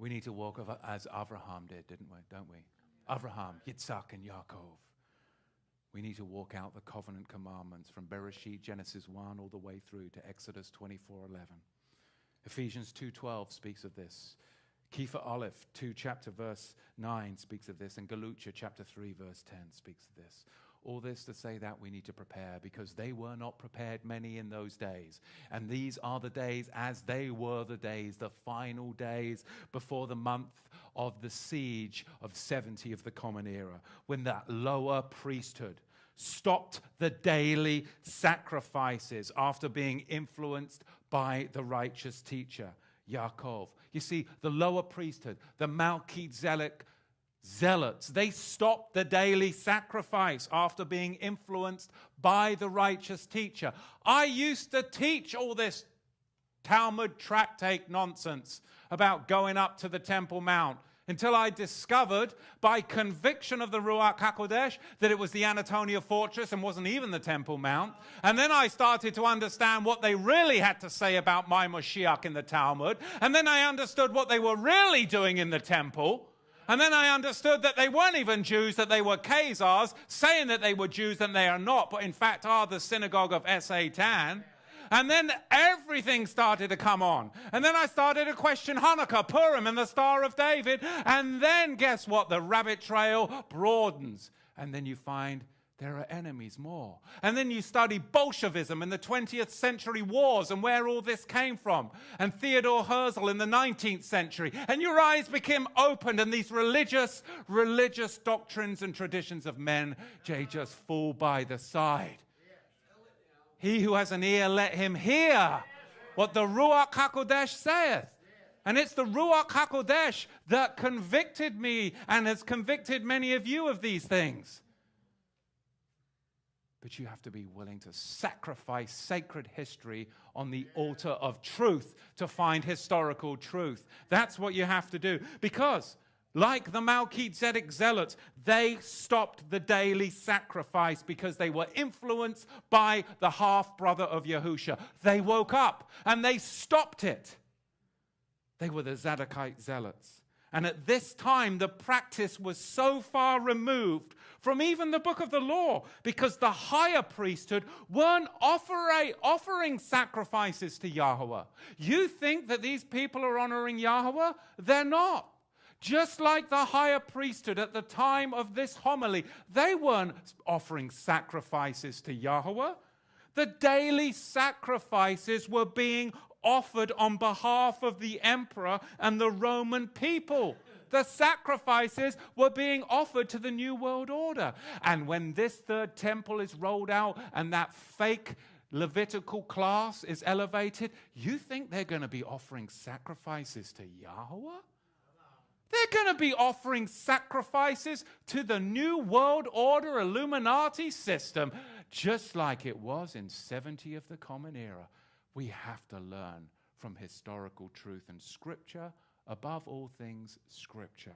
We need to walk as Abraham did, don't we? Abraham, Yitzhak, and Yaakov. We need to walk out the covenant commandments from Bereshit, Genesis 1, all the way through to Exodus 24:11. Ephesians 2:12 speaks of this. Kepha Aleph 2 chapter verse 9 speaks of this, and Galutia chapter 3 verse 10 speaks of this. All this to say that we need to prepare, because they were not prepared, many in those days. And these are the days as they were the days, the final days before the month of the siege of 70 of the Common Era, when that lower priesthood stopped the daily sacrifices after being influenced by the righteous teacher, Yaakov. You see, the lower priesthood, the Melchizedek zealots, they stopped the daily sacrifice after being influenced by the righteous teacher. I used to teach all this Talmud tractate nonsense about going up to the Temple Mount, until I discovered by conviction of the Ruach HaKodesh that it was the Anatolia Fortress and wasn't even the Temple Mount. And then I started to understand what they really had to say about my Moshiach in the Talmud. And then I understood what they were really doing in the temple. And then I understood that they weren't even Jews, that they were Khazars, saying that they were Jews and they are not, but in fact are the synagogue of Satan. And then everything started to come on. And then I started to question Hanukkah, Purim, and the Star of David. And then guess what? The rabbit trail broadens. And then you find there are enemies more. And then you study Bolshevism and the 20th century wars and where all this came from. And Theodore Herzl in the 19th century. And your eyes became opened, and these religious doctrines and traditions of men, they just fall by the side. He who has an ear, let him hear what the Ruach HaKodesh saith. And it's the Ruach HaKodesh that convicted me and has convicted many of you of these things. But you have to be willing to sacrifice sacred history on the altar of truth to find historical truth. That's what you have to do. Because like the Melchizedek zealots, they stopped the daily sacrifice because they were influenced by the half-brother of Yahusha. They woke up and they stopped it. They were the Zadokite zealots. And at this time, the practice was so far removed from even the book of the law, because the higher priesthood weren't offering sacrifices to Yahweh. You think that these people are honoring Yahweh? They're not. Just like the higher priesthood at the time of this homily, they weren't offering sacrifices to Yahweh. The daily sacrifices were being offered on behalf of the emperor and the Roman people. The sacrifices were being offered to the New World Order. And when this third temple is rolled out and that fake Levitical class is elevated, you think they're going to be offering sacrifices to Yahweh? They're going to be offering sacrifices to the New World Order Illuminati system, just like it was in 70 of the Common Era. We have to learn from historical truth and Scripture, above all things, Scripture.